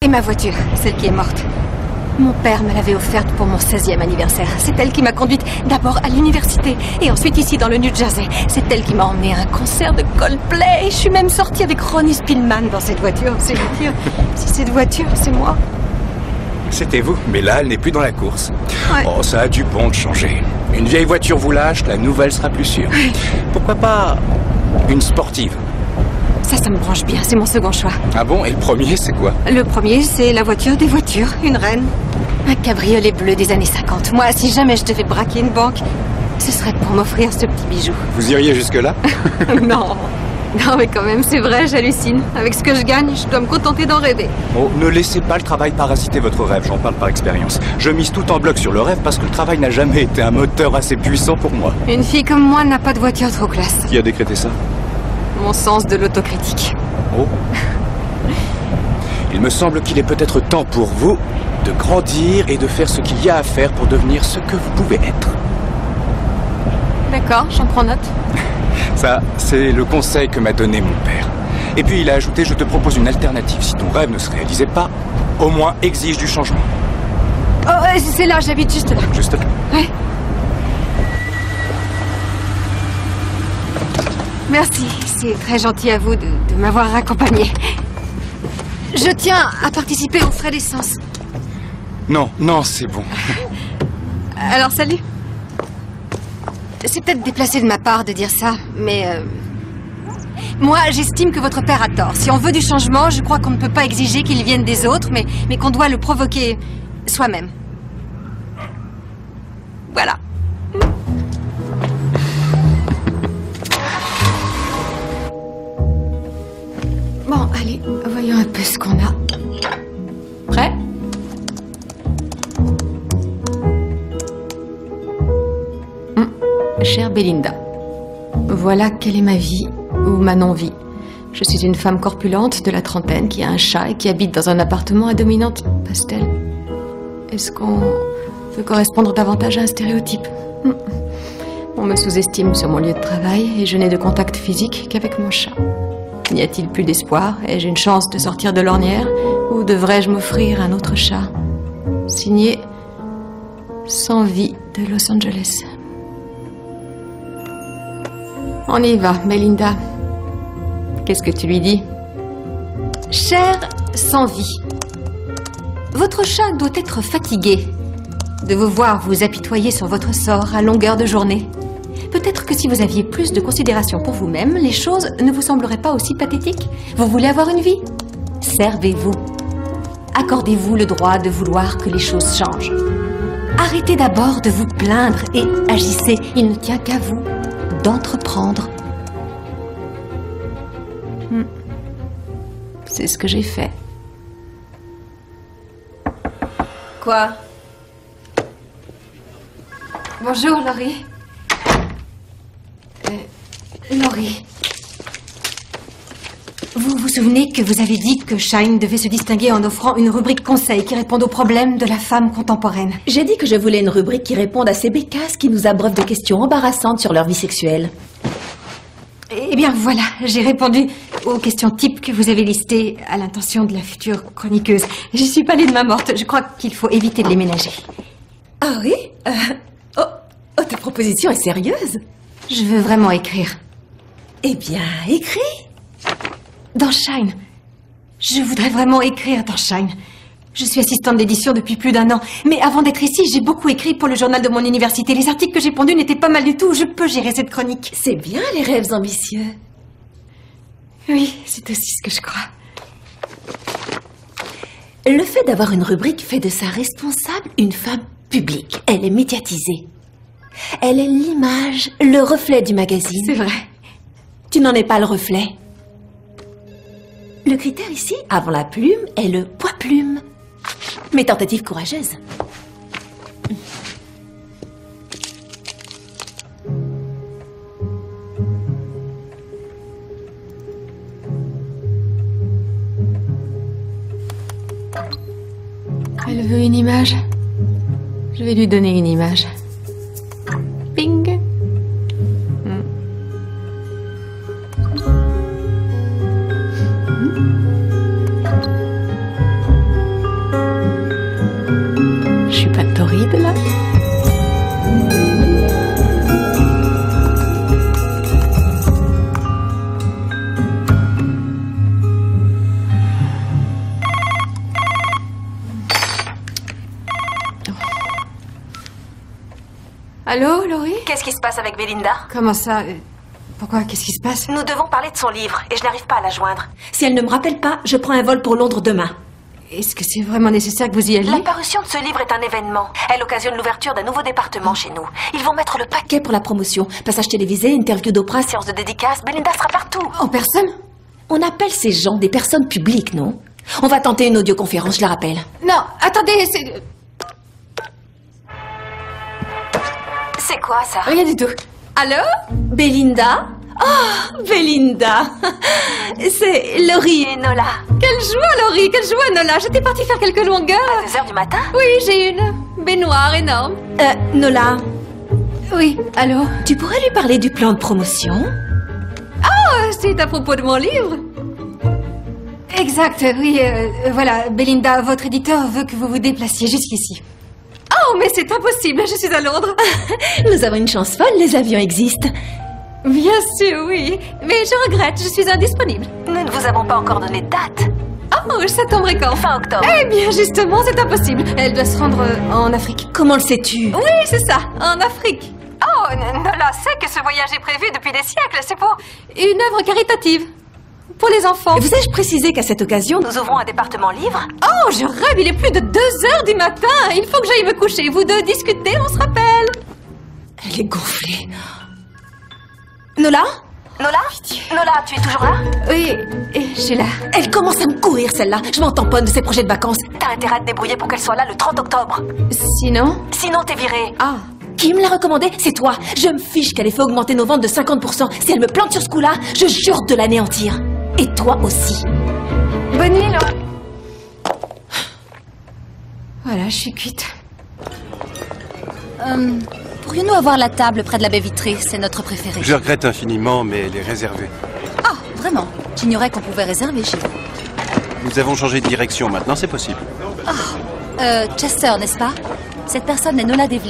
Et ma voiture, celle qui est morte. Mon père me l'avait offerte pour mon 16e anniversaire. C'est elle qui m'a conduite d'abord à l'université et ensuite ici dans le New Jersey. C'est elle qui m'a emmenée à un concert de Coldplay. Je suis même sortie avec Ronnie Spillman dans cette voiture. C'est vous dire si cette voiture, c'est moi. C'était vous, mais là, elle n'est plus dans la course. Ouais. Oh, ça a du bon de changer. Une vieille voiture vous lâche, la nouvelle sera plus sûre. Ouais. Pourquoi pas une sportive? Ça me branche bien, c'est mon second choix. Ah bon? Et le premier, c'est quoi? Le premier, c'est la voiture des voitures, une reine. Un cabriolet bleu des années 50. Moi, si jamais je devais braquer une banque, ce serait pour m'offrir ce petit bijou. Vous iriez jusque-là? Non. Non, mais quand même, c'est vrai, j'hallucine. Avec ce que je gagne, je dois me contenter d'en rêver. Oh, ne laissez pas le travail parasiter votre rêve, j'en parle par expérience. Je mise tout en bloc sur le rêve parce que le travail n'a jamais été un moteur assez puissant pour moi. Une fille comme moi n'a pas de voiture trop classe. Qui a décrété ça? Mon sens de l'autocritique. Oh. Il me semble qu'il est peut-être temps pour vous de grandir et de faire ce qu'il y a à faire pour devenir ce que vous pouvez être. D'accord, j'en prends note. Ça, c'est le conseil que m'a donné mon père. Et puis il a ajouté, je te propose une alternative. Si ton rêve ne se réalisait pas, au moins exige du changement. Oh, c'est là, j'habite juste là. Juste là. Ouais. Merci, c'est très gentil à vous de m'avoir accompagné. Je tiens à participer aux frais d'essence. Non, non, c'est bon. Alors, salut. C'est peut-être déplacé de ma part de dire ça, mais... Moi, j'estime que votre père a tort. Si on veut du changement, je crois qu'on ne peut pas exiger qu'il vienne des autres, mais qu'on doit le provoquer soi-même. Voilà. Bon, allez, voyons un peu ce qu'on a. Prêt? Chère Belinda, voilà quelle est ma vie, ou ma non-vie. Je suis une femme corpulente de la trentaine qui a un chat et qui habite dans un appartement à dominante pastel. Est-ce qu'on peut correspondre davantage à un stéréotype? On me sous-estime sur mon lieu de travail et je n'ai de contact physique qu'avec mon chat. N'y a-t-il plus d'espoir? Ai-je une chance de sortir de l'ornière? Ou devrais-je m'offrir un autre chat? Signé Sans vie de Los Angeles. On y va, Belinda. Qu'est-ce que tu lui dis? Cher sans vie, votre chat doit être fatigué de vous voir vous apitoyer sur votre sort à longueur de journée. Peut-être que si vous aviez plus de considération pour vous-même, les choses ne vous sembleraient pas aussi pathétiques. Vous voulez avoir une vie? Servez-vous. Accordez-vous le droit de vouloir que les choses changent. Arrêtez d'abord de vous plaindre et agissez. Il ne tient qu'à vous d'entreprendre. C'est ce que j'ai fait. Quoi? Bonjour, Laurie. Laurie. Vous vous souvenez que vous avez dit que Shine devait se distinguer en offrant une rubrique conseil qui réponde aux problèmes de la femme contemporaine? J'ai dit que je voulais une rubrique qui réponde à ces bécasses qui nous abreuvent de questions embarrassantes sur leur vie sexuelle. Eh bien voilà, j'ai répondu aux questions types que vous avez listées à l'intention de la future chroniqueuse. J'y suis pas allée de main morte, je crois qu'il faut éviter de les ménager. Ah oui? Oh, ta proposition est sérieuse? Je veux vraiment écrire. Eh bien, écris. Dans Shine. Je voudrais vraiment écrire dans Shine. Je suis assistante d'édition depuis plus d'1 an. Mais avant d'être ici, j'ai beaucoup écrit pour le journal de mon université. Les articles que j'ai pondus n'étaient pas mal du tout. Je peux gérer cette chronique. C'est bien, les rêves ambitieux. Oui, c'est aussi ce que je crois. Le fait d'avoir une rubrique fait de sa responsable une femme publique. Elle est médiatisée. Elle est l'image, le reflet du magazine. C'est vrai. Tu n'en es pas le reflet. Le critère ici, avant la plume, est le poids-plume. Mes tentatives courageuses. Elle veut une image. Je vais lui donner une image. Ping. Allô, Laurie? Qu'est-ce qui se passe avec Belinda? Comment ça? Pourquoi? Qu'est-ce qui se passe? Nous devons parler de son livre et je n'arrive pas à la joindre. Si elle ne me rappelle pas, je prends un vol pour Londres demain. Est-ce que c'est vraiment nécessaire que vous y alliez? La parution de ce livre est un événement. Elle occasionne l'ouverture d'un nouveau département chez nous. Ils vont mettre le paquet pour la promotion. Passage télévisé, interview d'Oprah, séance de dédicace. Belinda sera partout. En personne? On appelle ces gens des personnes publiques, non? On va tenter une audioconférence, je la rappelle. Non, attendez, c'est... C'est quoi ça? Rien du tout. Allô? Belinda? Oh, Belinda. C'est Laurie et Nola. Quelle joie, Laurie, quelle joie, Nola. J'étais partie faire quelques longueurs. À 2h du matin? Oui, j'ai une baignoire énorme. Nola, Oui, allô? tu pourrais lui parler du plan de promotion? Oh, c'est à propos de mon livre. Exact, oui, voilà, Belinda, votre éditeur veut que vous vous déplaciez jusqu'ici. Oh, mais c'est impossible, je suis à Londres. Nous avons une chance folle, les avions existent. Bien sûr, oui, mais je regrette, je suis indisponible. Nous ne vous avons pas encore donné de date. Oh, ça tomberait quand? Fin octobre. Eh bien, justement, c'est impossible. Elle doit se rendre en Afrique. Comment le sais-tu? Oui, c'est ça, en Afrique. Oh, Nola sait que ce voyage est prévu depuis des siècles. C'est pour une œuvre caritative. Pour les enfants. Vous ai-je précisé qu'à cette occasion, nous ouvrons un département livre? Oh, je rêve, il est plus de 2h du matin. Il faut que j'aille me coucher. Vous deux discutez, on se rappelle. Elle est gonflée. Nola? Nola? Nola, tu es toujours là? Oui, je suis là. Elle commence à me courir, celle-là. Je m'en tamponne de ses projets de vacances. T'as intérêt à te débrouiller pour qu'elle soit là le 30 octobre. Sinon? Sinon, t'es virée. Ah. Qui me l'a recommandé? C'est toi. Je me fiche qu'elle ait fait augmenter nos ventes de 50%. Si elle me plante sur ce coup-là, je jure de l'anéantir. Et toi aussi. Bonne nuit, Laura. Voilà, je suis cuite. Pourrions-nous avoir la table près de la baie vitrée? C'est notre préférée. Je regrette infiniment, mais elle est réservée. Ah, vraiment? J'ignorais qu'on pouvait réserver chez vous. Nous avons changé de direction, maintenant c'est possible. Chester, n'est-ce pas? Cette personne est Nola Devlin.